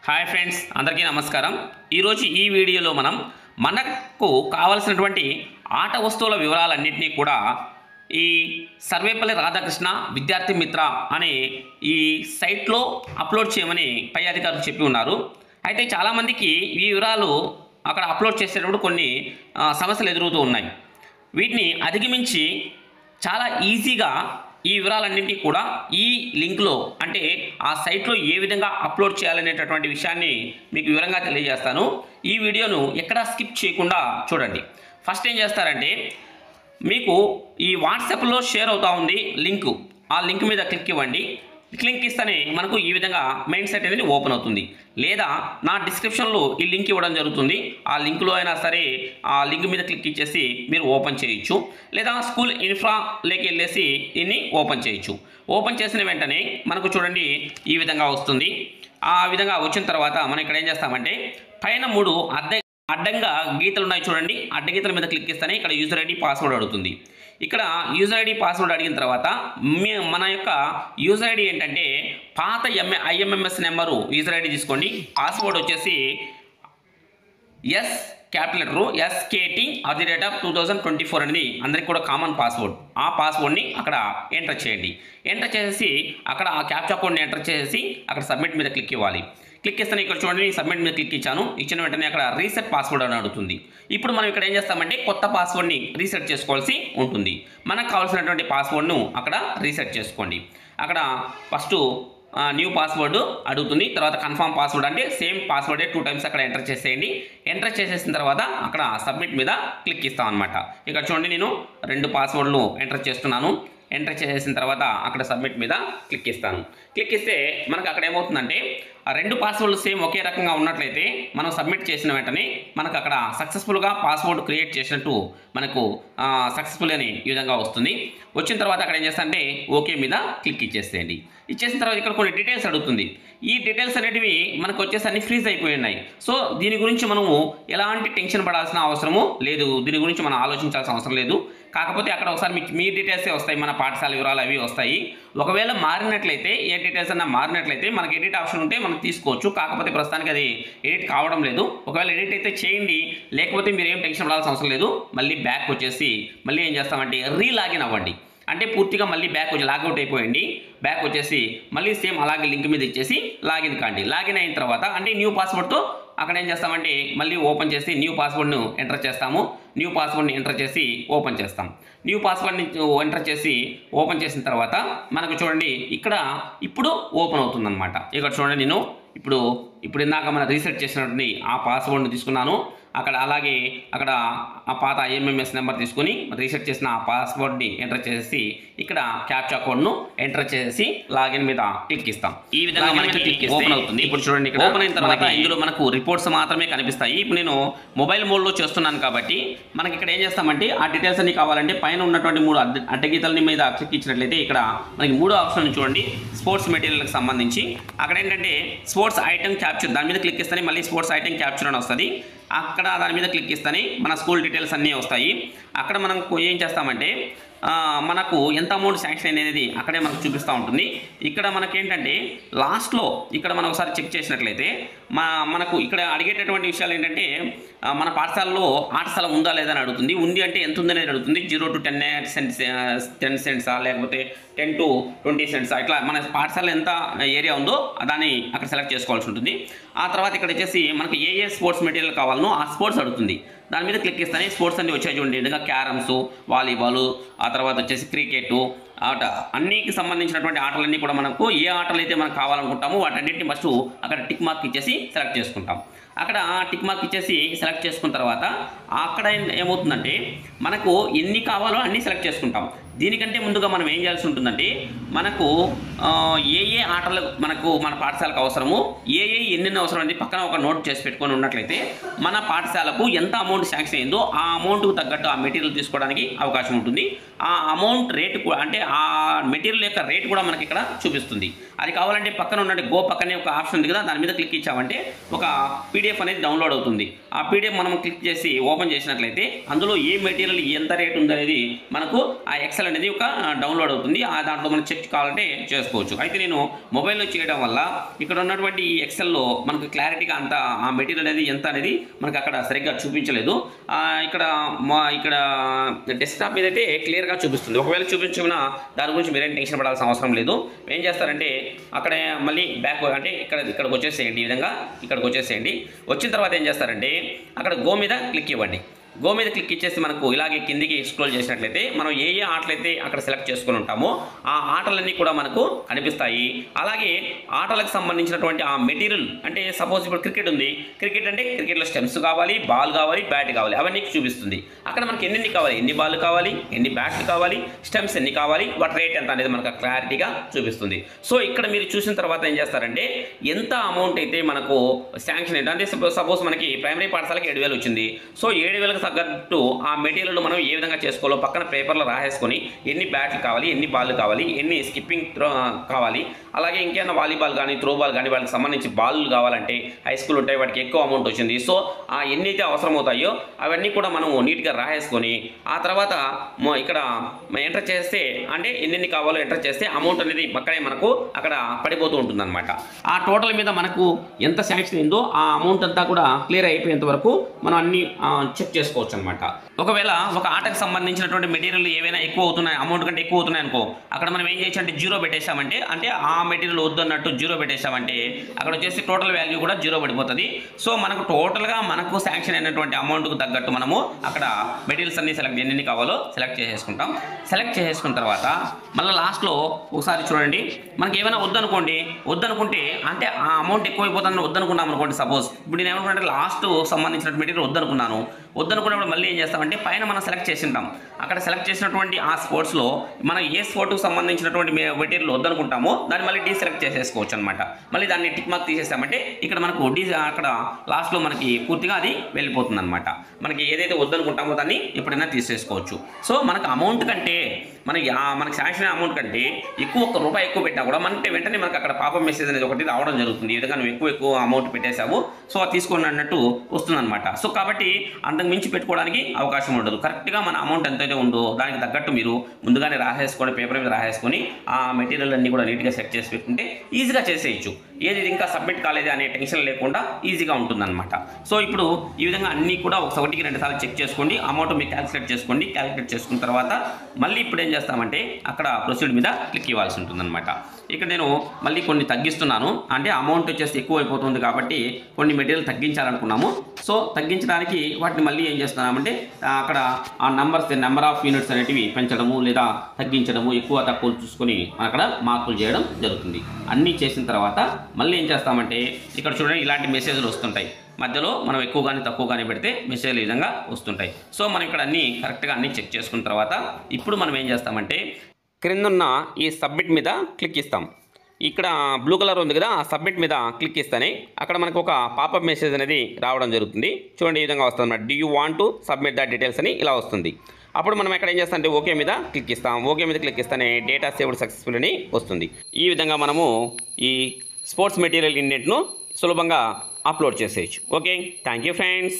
Hi friends, అందరికీ నమస్కారం. ఈరోజు ఈ వీడియోలో మనకు కావాల్సినటువంటి ఆట వస్తువుల వివరాలన్నింటినీ కూడా ఈ సర్వేపల్లి రాధాకృష్ణ విద్యార్థి మిత్ర అనే ఈ సైట్లో అప్లోడ్ చేయమని పై అధికారులు చెప్పి ఉన్నారు. అయితే చాలామందికి ఈ వివరాలు అక్కడ అప్లోడ్ చేసేటప్పుడు కొన్ని సమస్యలు ఎదురవుతూ ఉన్నాయి. వీటిని అధిగమించి చాలా ఈజీగా ఈ వివరాలన్నింటినీ కూడా ఈ లింక్లో అంటే ఆ సైట్లో ఏ విధంగా అప్లోడ్ చేయాలనేటటువంటి విషయాన్ని మీకు వివరంగా తెలియజేస్తాను. ఈ వీడియోను ఎక్కడా స్కిప్ చేయకుండా చూడండి. ఫస్ట్ ఏం చేస్తారంటే, మీకు ఈ వాట్సాప్లో షేర్ అవుతూ ఉంది లింకు, ఆ లింక్ మీద క్లిక్ ఇవ్వండి. క్లిక్ ఇస్తేనే మనకు ఈ విధంగా మెయిన్ సైట్ అనేది ఓపెన్ అవుతుంది. లేదా నా డిస్క్రిప్షన్లో ఈ లింక్ ఇవ్వడం జరుగుతుంది. ఆ లింక్లో అయినా సరే ఆ లింక్ మీద క్లిక్ ఇచ్చేసి మీరు ఓపెన్ చేయొచ్చు. లేదా స్కూల్ ఇన్ఫ్రాలోకి వెళ్ళేసి దీన్ని ఓపెన్ చేయొచ్చు. ఓపెన్ చేసిన వెంటనే మనకు చూడండి ఈ విధంగా వస్తుంది. ఆ విధంగా వచ్చిన తర్వాత మనం ఇక్కడ ఏం చేస్తామంటే, పైన 3 అడ్డంగా గీతలు ఉన్నాయి చూడండి. అడ్డగీతల మీద క్లిక్ ఇస్తేనే ఇక్కడ యూజర్ ఐడి పాస్వర్డ్ అడుగుతుంది. ఇక్కడ యూజర్ ఐడి పాస్వర్డ్ అడిగిన తర్వాత మన యొక్క యూజర్ ఐడి ఏంటంటే పాత ఐఎంఎంఎస్ నెంబరు యూజర్ ఐడి తీసుకోండి. పాస్వర్డ్ వచ్చేసి క్యాపిటల్ లెటరు SKT@2024 అనేది అందరికి కూడా కామన్ పాస్వర్డ్. ఆ పాస్వర్డ్ని అక్కడ ఎంటర్ చేయండి. ఎంటర్ చేసేసి అక్కడ ఆ క్యాప్చా కోడ్ని ఎంటర్ చేసేసి అక్కడ సబ్మిట్ మీద క్లిక్ ఇవ్వాలి. క్లిక్ ఇస్తాను. ఇక్కడ చూడండి సబ్మిట్ మీద క్లిక్ ఇచ్చాను. ఇచ్చిన వెంటనే అక్కడ రీసెట్ పాస్వర్డ్ అని అడుగుతుంది. ఇప్పుడు మనం ఇక్కడ ఏం చేస్తామంటే కొత్త పాస్వర్డ్ని రీసెట్ చేసుకోవాల్సి ఉంటుంది. మనకు కావాల్సినటువంటి పాస్వర్డ్ను అక్కడ రీసెట్ చేసుకోండి. అక్కడ ఫస్ట్ న్యూ పాస్వర్డ్ అడుగుతుంది. తర్వాత కన్ఫర్మ్ పాస్వర్డ్ అంటే సేమ్ పాస్వర్డే 2 టైమ్స్ అక్కడ ఎంటర్ చేసేయండి. ఎంటర్ చేసేసిన తర్వాత అక్కడ సబ్మిట్ మీద క్లిక్ ఇస్తాం అనమాట. ఇక్కడ చూడండి నేను 2 పాస్వర్డ్లు ఎంటర్ చేస్తున్నాను. ఎంటర్ చేసేసిన తర్వాత అక్కడ సబ్మిట్ మీద క్లిక్ ఇస్తాను. క్లిక్ ఇస్తే మనకు అక్కడ ఏమవుతుందంటే ఆ 2 పాస్వర్డ్లు సేమ్ ఒకే రకంగా ఉన్నట్లయితే మనం సబ్మిట్ చేసిన వెంటనే మనకు అక్కడ సక్సెస్ఫుల్గా పాస్వర్డ్ క్రియేట్ చేసినట్టు మనకు సక్సెస్ఫుల్ అని ఈ విధంగా వస్తుంది. వచ్చిన తర్వాత అక్కడ ఏం చేస్తానంటే ఓకే మీద క్లిక్ ఇచ్చేసేయండి. ఇచ్చేసిన తర్వాత ఇక్కడ కొన్ని డీటెయిల్స్ అడుగుతుంది. ఈ డీటెయిల్స్ అనేటివి మనకు వచ్చేసి అన్ని ఫ్రీజ్ అయిపోయి ఉన్నాయి. సో దీని గురించి మనము ఎలాంటి టెన్షన్ పడాల్సిన అవసరము లేదు. దీని గురించి మనం ఆలోచించాల్సిన అవసరం లేదు. కాకపోతే అక్కడ ఒకసారి మీ డీటెయిల్సే వస్తాయి, మన పాఠశాల వివరాలు అవి వస్తాయి. ఒకవేళ మారినట్లయితే ఏ డీటెయిల్స్ అన్నా మారినట్లయితే మనకి ఎడిట్ ఆప్షన్ ఉంటే మనం తీసుకోవచ్చు. కాకపోతే ప్రస్తుతానికి అది ఎడిట్ కావడం లేదు. ఒకవేళ ఎడిట్ అయితే చేయండి, లేకపోతే మీరు ఏం టెన్షన్ పడాల్సిన అవసరం లేదు. మళ్ళీ బ్యాక్ వచ్చేసి మళ్ళీ ఏం చేస్తామంటే రీలాగిన్ అవ్వండి. అంటే పూర్తిగా మళ్ళీ బ్యాక్ వచ్చి లాగౌట్ అయిపోయింది. బ్యాక్ వచ్చేసి మళ్ళీ సేమ్ అలాగే లింక్ మీద ఇచ్చేసి లాగిన్ కాండి. లాగిన్ అయిన తర్వాత అంటే న్యూ పాస్వర్డ్తో అక్కడ ఏం చేస్తామంటే మళ్ళీ ఓపెన్ చేసి న్యూ పాస్వర్డ్ను ఎంటర్ చేస్తాము. న్యూ పాస్వర్డ్ని ఎంటర్ చేసి ఓపెన్ చేస్తాం. న్యూ పాస్వర్డ్ని ఎంటర్ చేసి ఓపెన్ చేసిన తర్వాత మనకు చూడండి ఇక్కడ ఇప్పుడు ఓపెన్ అవుతుందన్నమాట. ఇక్కడ చూడండి నేను ఇప్పుడు ఇందాక మనం రీసెట్ చేసినటువంటి ఆ పాస్వర్డ్ని తీసుకున్నాను. అలాగే అక్కడ ఆ పాత ఐఎంఎంఎస్ నెంబర్ తీసుకుని రీసెట్ చేసిన ఆ పాస్వర్డ్ని ఎంటర్ చేసి ఇక్కడ క్యాప్చా కోడ్ను ఎంటర్ చేసి లాగిన్ మీద క్లిక్ ఇస్తాం. ఈ విధంగా మనకి ఓపెన్ అవుతుంది. ఇప్పుడు చూడండి ఇక్కడ ఓపెన్ అయిన తర్వాత ఇందులో మనకు రిపోర్ట్స్ మాత్రమే కనిపిస్తాయి. ఇప్పుడు నేను మొబైల్ మోడ్లో చేస్తున్నాను కాబట్టి మనకి ఇక్కడ ఏం చేస్తామంటే ఆ డీటెయిల్స్ అన్ని కావాలంటే పైన ఉన్నటువంటి 3 అడ్డగీతల మీద క్లిక్ ఇచ్చినట్లయితే ఇక్కడ మనకి 3వ ఆప్షన్ చూడండి, స్పోర్ట్స్ మెటీరియల్కి సంబంధించి. అక్కడ ఏంటంటే స్పోర్ట్స్ ఐటమ్ క్యాప్చర్, దాని మీద క్లిక్ ఇస్తేనే మళ్ళీ స్పోర్ట్స్ ఐటమ్ క్యాప్చర్ అని వస్తుంది. అక్కడ దాని మీద క్లిక్ ఇస్తేనే మన స్కూల్ డీటెయిల్స్ అన్నీ వస్తాయి. అక్కడ మనం ఏం చేస్తామంటే మనకు ఎంత అమౌంట్ శాంక్షన్ అనేది అక్కడే మనకు చూపిస్తూ ఉంటుంది. ఇక్కడ మనకేంటంటే లాస్ట్లో ఇక్కడ మనం ఒకసారి చెక్ చేసినట్లయితే మనకు ఇక్కడ అడిగేటటువంటి విషయాలు ఏంటంటే మన పాఠశాలలో ఆట స్థలం ఉందా లేదా అని అడుగుతుంది. ఉంది అంటే ఎంత ఉందనేది అడుగుతుంది. 0 to 10 సెంట్సా లేకపోతే 10 to 20 సెంట్సా, ఇట్లా మన పాఠశాల ఎంత ఏరియా ఉందో దాన్ని అక్కడ సెలెక్ట్ చేసుకోవాల్సి ఉంటుంది. ఆ తర్వాత ఇక్కడ వచ్చేసి మనకు ఏ స్పోర్ట్స్ మెటీరియల్ కావాలనో ఆ స్పోర్ట్స్ అడుగుతుంది. దాని మీద క్లిక్ ఇస్తేనే స్పోర్ట్స్ అన్ని వచ్చాయి చూడండి. ఇంకా క్యారమ్స్, వాలీబాల్, ఆ తర్వాత వచ్చేసి క్రికెట్ ఆట, అన్నికి సంబంధించినటువంటి ఆటలన్నీ కూడా మనకు ఏ ఆటలు అయితే మనకు కావాలనుకుంటామో వాటన్నింటిని ఫస్ట్ అక్కడ టిక్ మార్క్ ఇచ్చేసి సెలెక్ట్ చేసుకుంటాం. అక్కడ టిక్ మార్క్ ఇచ్చేసి సెలెక్ట్ చేసుకున్న తర్వాత అక్కడ ఏమవుతుందంటే మనకు ఎన్ని కావాలో అన్నీ సెలెక్ట్ చేసుకుంటాం. దీనికంటే ముందుగా మనం ఏం చేయాల్సి ఉంటుందంటే మనకు ఏ ఆటలు మనకు మన పాఠశాలకు అవసరము, ఎన్నెన్ని అవసరం అనేది పక్కన ఒక నోట్ చేసి పెట్టుకొని ఉన్నట్లయితే మన పాఠశాలకు ఎంత అమౌంట్ శాంక్షన్ అయిందో ఆ అమౌంట్కు తగ్గట్టు ఆ మెటీరియల్ తీసుకోవడానికి అవకాశం ఉంటుంది. ఆ అమౌంట్ రేటు అంటే ఆ మెటీరియల్ యొక్క రేట్ కూడా మనకి ఇక్కడ చూపిస్తుంది. అది కావాలంటే పక్కన ఉన్న గో పక్కనే ఒక ఆప్షన్ ఉంది కదా, దాని మీద క్లిక్ ఇచ్చామంటే ఒక పీడిఎఫ్ అనేది డౌన్లోడ్ అవుతుంది. ఆ పీడిఎఫ్ మనం క్లిక్ చేసి ఓపెన్ చేసినట్లయితే అందులో ఏ మెటీరియల్ ఎంత రేట్ ఉందనేది మనకు ఆ ఎక్సెల్ అనేది ఒక డౌన్లోడ్ అవుతుంది. ఆ దాంట్లో మనం చెక్ కావాలంటే చేసుకోవచ్చు. అయితే నేను మొబైల్లో చేయడం వల్ల ఇక్కడ ఉన్నటువంటి ఈ ఎక్సెల్లో మనకు క్లారిటీగా అంత ఆ మెటీరియల్ అనేది ఎంత అనేది మనకు అక్కడ సరిగ్గా చూపించలేదు. ఇక్కడ డెస్క్టాప్ మీద అయితే క్లియర్గా చూపిస్తుంది. ఒకవేళ చూపించినా దాని గురించి మీరేం టెన్షన్ పడాల్సిన అవసరం లేదు. ఏం చేస్తారంటే అక్కడ మళ్ళీ బ్యాక్ అంటే ఇక్కడికి వచ్చేసేయండి. ఈ విధంగా ఇక్కడికి వచ్చేసేయండి. వచ్చిన తర్వాత ఏం చేస్తారంటే అక్కడ గో మీద క్లిక్ ఇవ్వండి. గో మీద క్లిక్ ఇచ్చేసి మనకు ఇలాగే కిందికి స్క్రోల్ చేసినట్లయితే మనం ఏ ఆటలైతే అక్కడ సెలెక్ట్ చేసుకుని ఉంటామో ఆ ఆటలన్నీ కూడా మనకు కనిపిస్తాయి. అలాగే ఆటలకు సంబంధించినటువంటి ఆ మెటీరియల్ అంటే సపోజ్ ఇప్పుడు క్రికెట్ ఉంది. క్రికెట్ అంటే క్రికెట్లో స్టెమ్స్ కావాలి, బాల్ కావాలి, బ్యాట్ కావాలి, అవన్నీ చూపిస్తుంది. అక్కడ మనకి ఎన్ని కావాలి, ఎన్ని బాల్ కావాలి, ఎన్ని బ్యాట్లు కావాలి, స్టెమ్స్ ఎన్ని కావాలి, వాటి రేట్ ఎంత అనేది మనకు క్లారిటీగా చూపిస్తుంది. సో ఇక్కడ మీరు చూసిన తర్వాత ఏం చేస్తారంటే ఎంత అమౌంట్ అయితే మనకు శాంక్షన్ ఏంటి అంటే సపోజ్ మనకి ప్రైమరీ పాఠశాలకి 7,000 వచ్చింది. సో 7,000 తగ్గట్టు ఆ మెటీరియల్ మనం ఏ విధంగా చేసుకోవాలో పక్కన పేపర్లో రాసేసుకొని ఎన్ని బ్యాట్లు కావాలి, ఎన్ని బాల్ కావాలి, ఎన్ని స్కిప్పింగ్ కావాలి, అలాగే ఇంకేమైనా వాలీబాల్ కానీ త్రో బాల్ కానీ వాళ్ళకి సంబంధించి బాల్ కావాలంటే హై స్కూల్ ఉంటాయి, వాటికి ఎక్కువ అమౌంట్ వచ్చింది. సో ఆ ఎన్నైతే అవసరం అవుతాయో అవన్నీ కూడా మనం నీట్గా రాసేసుకొని ఆ తర్వాత ఇక్కడ ఎంటర్ చేస్తే అంటే ఎన్ని కావాలో ఎంటర్ చేస్తే అమౌంట్ అనేది పక్కనే మనకు అక్కడ పడిపోతూ ఉంటుంది అనమాట. ఆ టోటల్ మీద మనకు ఎంత శాంక్షన్ అయిందో ఆ అమౌంట్ అంతా కూడా క్లియర్ అయిపోయేంత వరకు మనం అన్ని చెక్ చేసుకోవచ్చు అనమాట. ఒకవేళ ఒక ఆటకు సంబంధించినటువంటి మెటీరియల్ ఏవైనా ఎక్కువ అవుతున్నాయి, అమౌంట్ కంటే ఎక్కువ అవుతున్నాయి అనుకో, అక్కడ మనం ఏం చేయొచ్చు అంటే జీరో పెట్టేసామంటే అంటే ఆ మెటీరియల్ వద్దు అన్నట్టు జీరో పెట్టేసామంటే అక్కడ వచ్చేసి టోటల్ వాల్యూ కూడా జీరో పడిపోతుంది. సో మనకు టోటల్గా మనకు శాంక్షన్ అయినటువంటి అమౌంట్కు తగ్గట్టు మనము అక్కడ మెటీరియల్స్ అన్ని ఎన్ని కావాలో సెలెక్ట్ చేసేసుకుంటాం. సెలెక్ట్ చేసేసుకున్న తర్వాత మళ్ళీ లాస్ట్లో ఒకసారి చూడండి, మనకి ఏమైనా వద్దనుకుంటే అంటే ఆ అమౌంట్ ఎక్కువైపోతుందని వద్దనుకున్నాం అనుకోండి. సపోజ్ ఇప్పుడు నేను ఏమనుకుంటే లాస్ట్ సంబంధించిన మెటీరియల్ వద్దనుకున్నప్పుడు మళ్ళీ ఏం చేస్తామంటే పైన మనం సెలెక్ట్ చేసింటాం. అక్కడ సెలెక్ట్ చేసినటువంటి ఆ స్పోర్ట్స్లో మనం ఏ స్పోర్ట్కి సంబంధించినటువంటి మెటీరియల్ వద్దనుకుంటామో దాన్ని మళ్ళీ డీసెలెక్ట్ చేసేసుకోవచ్చు అనమాట. మళ్ళీ దాన్ని టిక్ మార్క్ తీసేసామంటే ఇక్కడ మనకు అక్కడ లాస్ట్లో మనకి పూర్తిగా అది వెళ్ళిపోతుంది అనమాట. మనకి ఏదైతే వద్దనుకుంటామో దాన్ని ఎప్పుడైనా తీసేసుకోవచ్చు. సో మనకు అమౌంట్ కంటే మనకి శాంక్షన్ అమౌంట్ కంటే ఒక రూపాయి ఎక్కువ పెట్టినా కూడా వెంటనే మనకు అక్కడ పాపం మెసేజ్ అనేది ఒకటి రావడం జరుగుతుంది. ఈ విధంగా నువ్వు ఎక్కువ అమౌంట్ పెట్టేశావు, సో అది తీసుకోండి అన్నట్టు వస్తుంది అనమాట. సో కాబట్టి అంతకు మించి పెట్టుకోవడానికి అవకాశం ఉండదు. కరెక్ట్గా మన అమౌంట్ ఎంతైతే ఉందో దానికి తగ్గట్టు మీరు ముందుగానే రాసేసుకొని పేపర్ మీద రాసేసుకొని ఆ మెటీరియల్ అన్ని కూడా నీట్గా సెట్ చేసి పెట్టుకుంటే ఈజీగా చేసేయచ్చు. ఏది ఇంకా సబ్మిట్ కాలేదు అనే టెన్షన్ లేకుండా ఈజీగా ఉంటుందన్నమాట. సో ఇప్పుడు ఈ విధంగా అన్నీ కూడా ఒకటికి 2 సార్లు చెక్ చేసుకోండి. అమౌంట్ మీరు క్యాలిక్యులేట్ చేసుకోండి. క్యాలిక్యులేట్ చేసుకున్న తర్వాత మళ్ళీ ఇప్పుడు ఏం చేస్తామంటే అక్కడ ప్రొసీడ్ మీద క్లిక్ ఇవ్వాల్సి ఉంటుందన్నమాట. ఇక్కడ నేను మళ్ళీ కొన్ని తగ్గిస్తున్నాను, అంటే అమౌంట్ వచ్చేసి ఎక్కువ అయిపోతుంది కాబట్టి కొన్ని మెటీరియల్ తగ్గించాలనుకున్నాము. సో తగ్గించడానికి వాటిని మళ్ళీ ఏం చేస్తున్నామంటే అక్కడ ఆ నెంబర్ ఆఫ్ యూనిట్స్ అనేటివి పెంచడము లేదా తగ్గించడము, ఎక్కువ తక్కువ చూసుకొని అక్కడ మార్పులు చేయడం జరుగుతుంది. అన్నీ చేసిన తర్వాత మళ్ళీ ఏం చేస్తామంటే ఇక్కడ చూడండి ఇలాంటి మెసేజ్లు వస్తుంటాయి. మధ్యలో మనం ఎక్కువ కానీ తక్కువ కానీ పెడితే మెసేజ్లు ఈ విధంగా వస్తుంటాయి. సో మనం ఇక్కడ కరెక్ట్గా అన్నీ చెక్ చేసుకున్న తర్వాత ఇప్పుడు మనం ఏం చేస్తామంటే క్రిందున్న ఈ సబ్మిట్ మీద క్లిక్ ఇస్తాం. ఇక్కడ బ్లూ కలర్ ఉంది కదా, ఆ సబ్మిట్ మీద క్లిక్ ఇస్తేనే అక్కడ మనకు ఒక పాపప్ మెసేజ్ అనేది రావడం జరుగుతుంది. చూడండి ఈ విధంగా వస్తుంది అన్నమాట. Do you want to submit the details అని ఇలా వస్తుంది. అప్పుడు మనం ఎక్కడ ఏం చేస్తామంటే ఓకే మీద క్లిక్ ఇస్తాం. ఓకే మీద క్లిక్ ఇస్తేనే డేటా సేవ్డ్ సక్సెస్ఫుల్ అని వస్తుంది. ఈ విధంగా మనము ఈ స్పోర్ట్స్ మెటీరియల్ ఇండెంట్ను సులభంగా అప్లోడ్ చేసేయచ్చు. Okay, thank you friends.